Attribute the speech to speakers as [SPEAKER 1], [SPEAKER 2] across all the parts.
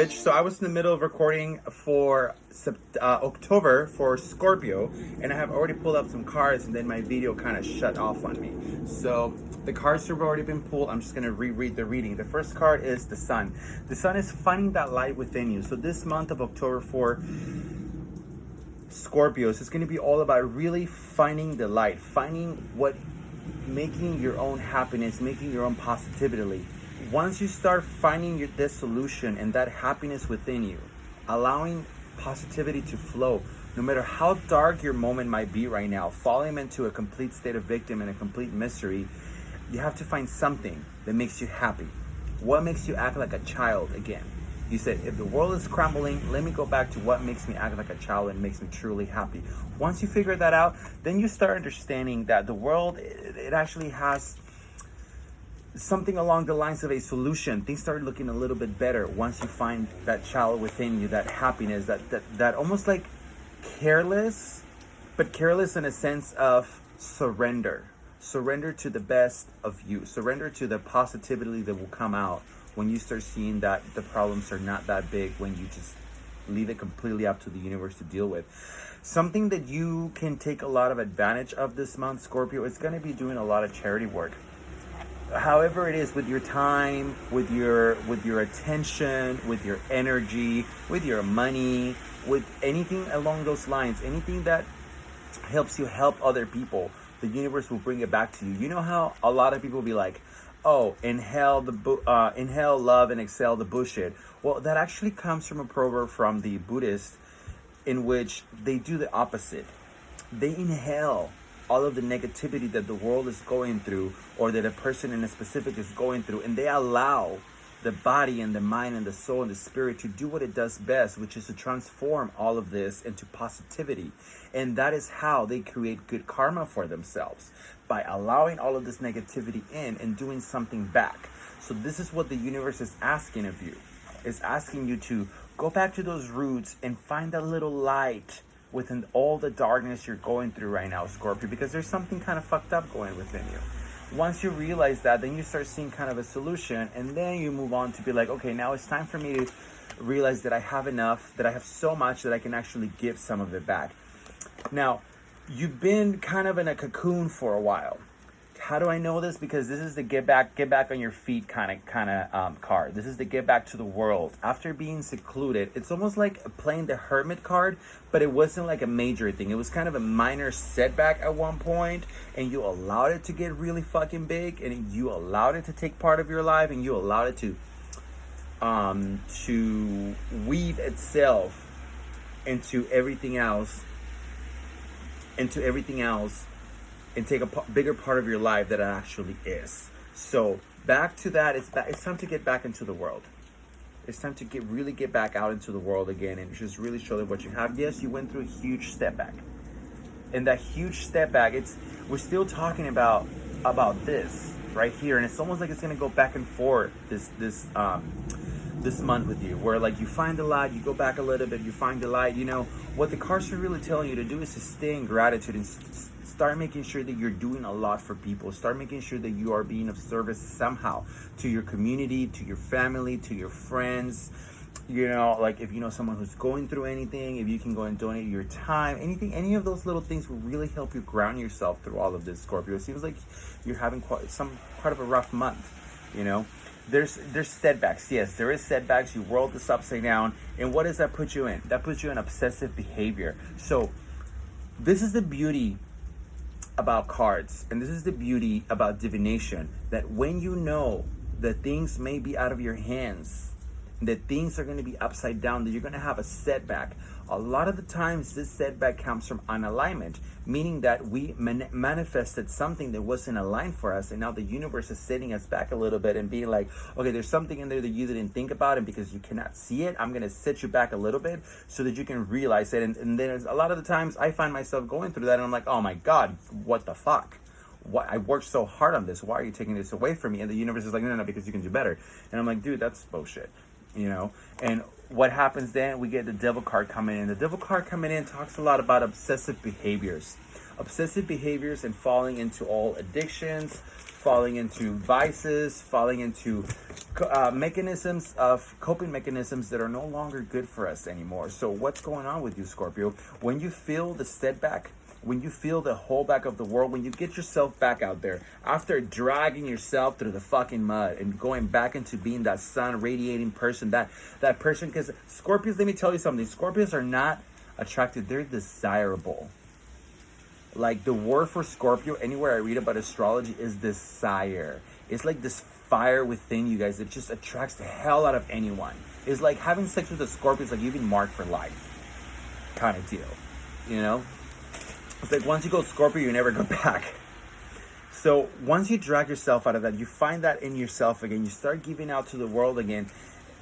[SPEAKER 1] switch. So I was in the middle of recording for October for Scorpio, and I have already pulled up some cards, and then my video kind of shut off on me. So the cards have already been pulled. I'm just going to reread the reading. The first card is the Sun. The Sun is finding that light within you. So this month of October for Scorpios is going to be all about really finding the light, making your own happiness, making your own positivity. Once you start finding this solution and that happiness within you, allowing positivity to flow, no matter how dark your moment might be right now, falling into a complete state of victim and a complete misery, you have to find something that makes you happy. What makes you act like a child again? You said, if the world is crumbling, let me go back to what makes me act like a child and makes me truly happy. Once you figure that out, then you start understanding that the world, it actually has something along the lines of a solution. Things start looking a little bit better once you find that child within you, that happiness, that almost like careless, but careless in a sense of surrender. Surrender to the best of you. Surrender to the positivity that will come out when you start seeing that the problems are not that big, when you just leave it completely up to the universe to deal with. Something that you can take a lot of advantage of this month, Scorpio, is going to be doing a lot of charity work. However it is, with your time, with your attention, with your energy, with your money, with anything along those lines, anything that helps you help other people, the universe will bring it back to you. You know how a lot of people be like, oh, inhale love and exhale the bullshit. Well, that actually comes from a proverb from the Buddhists, in which they do the opposite. They inhale all of the negativity that the world is going through, or that a person in a specific is going through, and they allow the body and the mind and the soul and the spirit to do what it does best, which is to transform all of this into positivity. And that is how they create good karma for themselves, by allowing all of this negativity in and doing something back. So this is what the universe is asking of you. It's asking you to go back to those roots and find that little light within all the darkness you're going through right now, Scorpio, because there's something kind of fucked up going within you. Once you realize that, then you start seeing kind of a solution, and then you move on to be like, okay, now it's time for me to realize that I have enough, that I have so much that I can actually give some of it back. Now, you've been kind of in a cocoon for a while. How do I know this? Because this is the get back on your feet kind of card. This is the get back to the world. After being secluded, it's almost like playing the hermit card, but it wasn't like a major thing. It was kind of a minor setback at one point, and you allowed it to get really fucking big, and you allowed it to take part of your life, and you allowed it to weave itself into everything else, and take a bigger part of your life that it actually is. So back to that, it's time to get back into the world. It's time to really get back out into the world again and just really show them what you have. Yes, you went through a huge step back. And that huge step back, we're still talking about this right here, and it's almost like it's gonna go back and forth this month with you, where like you find the light, you go back a little bit, you find the light. You know what the cards are really telling you to do is to stay in gratitude and start making sure that you're doing a lot for people. Start making sure that you are being of service somehow to your community, to your family, to your friends. You know, like if you know someone who's going through anything, if you can go and donate your time, any of those little things will really help you ground yourself through all of this, Scorpio. It seems like you're having quite of a rough month, you know. There's setbacks. Yes, there is setbacks. You rolled this upside down. And what does that put you in? That puts you in obsessive behavior. So this is the beauty about cards, and this is the beauty about divination, that when you know that things may be out of your hands, that things are going to be upside down, that you're going to have a setback, a lot of the times this setback comes from unalignment, meaning that we manifested something that wasn't aligned for us, and now the universe is setting us back a little bit and being like, okay, there's something in there that you didn't think about, and because you cannot see it, I'm going to set you back a little bit so that you can realize it. And then a lot of the times I find myself going through that, and I'm like, oh my God, what the fuck? What, I worked so hard on this. Why are you taking this away from me? And the universe is like, no, because you can do better. And I'm like, dude, that's bullshit, you know? And what happens then? We get the devil card coming in. The devil card coming in talks a lot about obsessive behaviors and falling into all addictions, falling into vices, falling into mechanisms of coping mechanisms that are no longer good for us anymore. So what's going on with you, Scorpio? When you feel the setback, when you feel the holdback of the world, when you get yourself back out there after dragging yourself through the fucking mud and going back into being that sun radiating person, that person, because Scorpios, let me tell you something, Scorpios are not attractive, they're desirable. Like the word for Scorpio, anywhere I read about astrology, is desire. It's like this fire within you guys that just attracts the hell out of anyone. It's like having sex with a Scorpio is like you've been marked for life kind of deal, you know? It's like once you go Scorpio, you never go back. So once you drag yourself out of that, you find that in yourself again, you start giving out to the world again,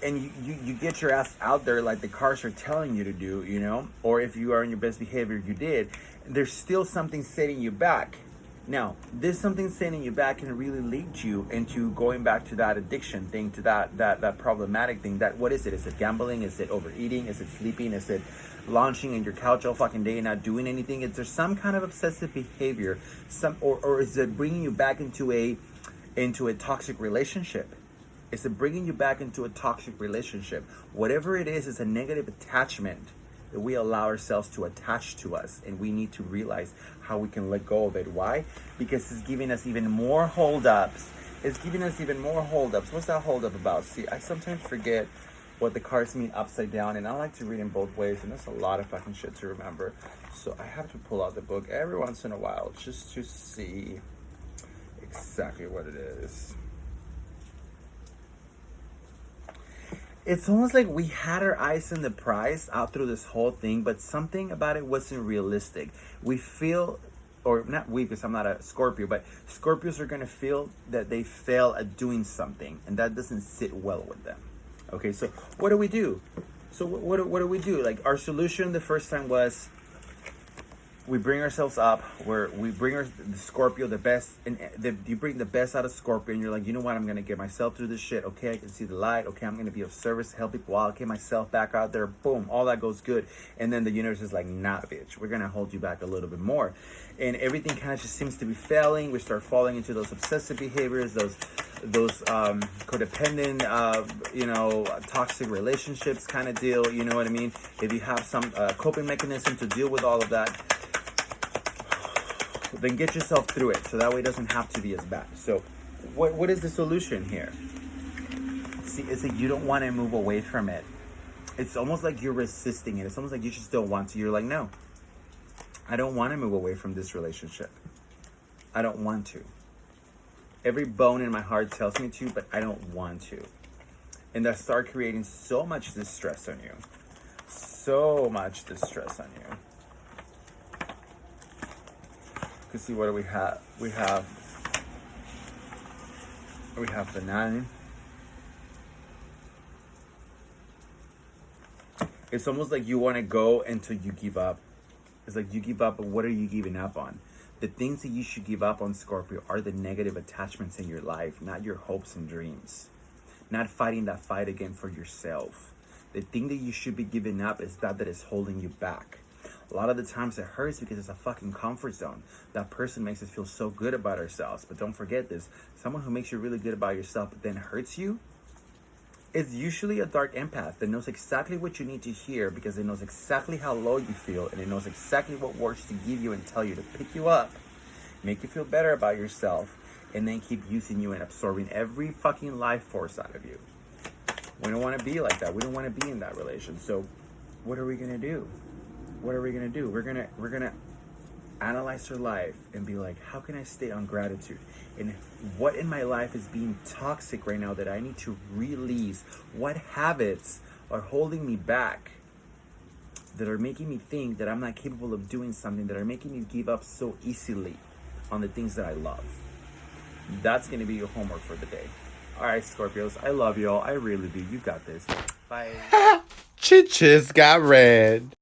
[SPEAKER 1] and you get your ass out there like the cards are telling you to do, you know? Or if you are in your best behavior, you did. There's still something setting you back. Now, this something setting you back can really lead you into going back to that addiction thing, to that problematic thing. That, what is it? Is it gambling? Is it overeating? Is it sleeping? Is it launching in your couch all fucking day and not doing anything? Is there some kind of obsessive behavior? Or is it bringing you back into a toxic relationship? Is it bringing you back into a toxic relationship? Whatever it is, it's a negative attachment that we allow ourselves to attach to us, and we need to realize how we can let go of it. Why? Because it's giving us even more holdups. It's giving us even more holdups. What's that holdup about? See, I sometimes forget what the cards mean upside down, and I like to read in both ways, and that's a lot of fucking shit to remember. So I have to pull out the book every once in a while just to see exactly what it is. It's almost like we had our eyes on the prize out through this whole thing, but something about it wasn't realistic. We feel, or not we, because I'm not a Scorpio, but Scorpios are going to feel that they fail at doing something, and that doesn't sit well with them. Okay, so what do we do? So what do we do? Like, our solution the first time was we bring ourselves up, where we bring the Scorpio the best, and you bring the best out of Scorpio, and you're like, you know what, I'm gonna get myself through this shit. Okay, I can see the light. Okay, I'm gonna be of service, help people out, get myself back out there. Boom, all that goes good. And then the universe is like, nah, bitch, we're gonna hold you back a little bit more. And everything kind of just seems to be failing. We start falling into those obsessive behaviors, those codependent, toxic relationships kind of deal. You know what I mean? If you have some coping mechanism to deal with all of that, then get yourself through it, so that way it doesn't have to be as bad. So what is the solution here? See, it's like you don't want to move away from it. It's almost like you're resisting it. It's almost like you just don't want to. You're like, no, I don't want to move away from this relationship. I don't want to. Every bone in my heart tells me to, but I don't want to. And that start creating so much distress on you. So much distress on you. Because see, what do we have? We have the 9. It's almost like you want to go until you give up. It's like you give up, but what are you giving up on? The things that you should give up on, Scorpio, are the negative attachments in your life, not your hopes and dreams. Not fighting that fight again for yourself. The thing that you should be giving up is that is holding you back. A lot of the times it hurts because it's a fucking comfort zone. That person makes us feel so good about ourselves. But don't forget this. Someone who makes you really good about yourself but then hurts you is usually a dark empath that knows exactly what you need to hear, because it knows exactly how low you feel, and it knows exactly what words to give you and tell you to pick you up, make you feel better about yourself, and then keep using you and absorbing every fucking life force out of you. We don't want to be like that. We don't want to be in that relation. So what are we going to do? What are we going to do? We're going to analyze our life and be like, how can I stay on gratitude? And what in my life is being toxic right now that I need to release? What habits are holding me back, that are making me think that I'm not capable of doing something, that are making me give up so easily on the things that I love? That's going to be your homework for the day. All right, Scorpios, I love y'all. I really do. You got this. Bye.
[SPEAKER 2] Chitches got red.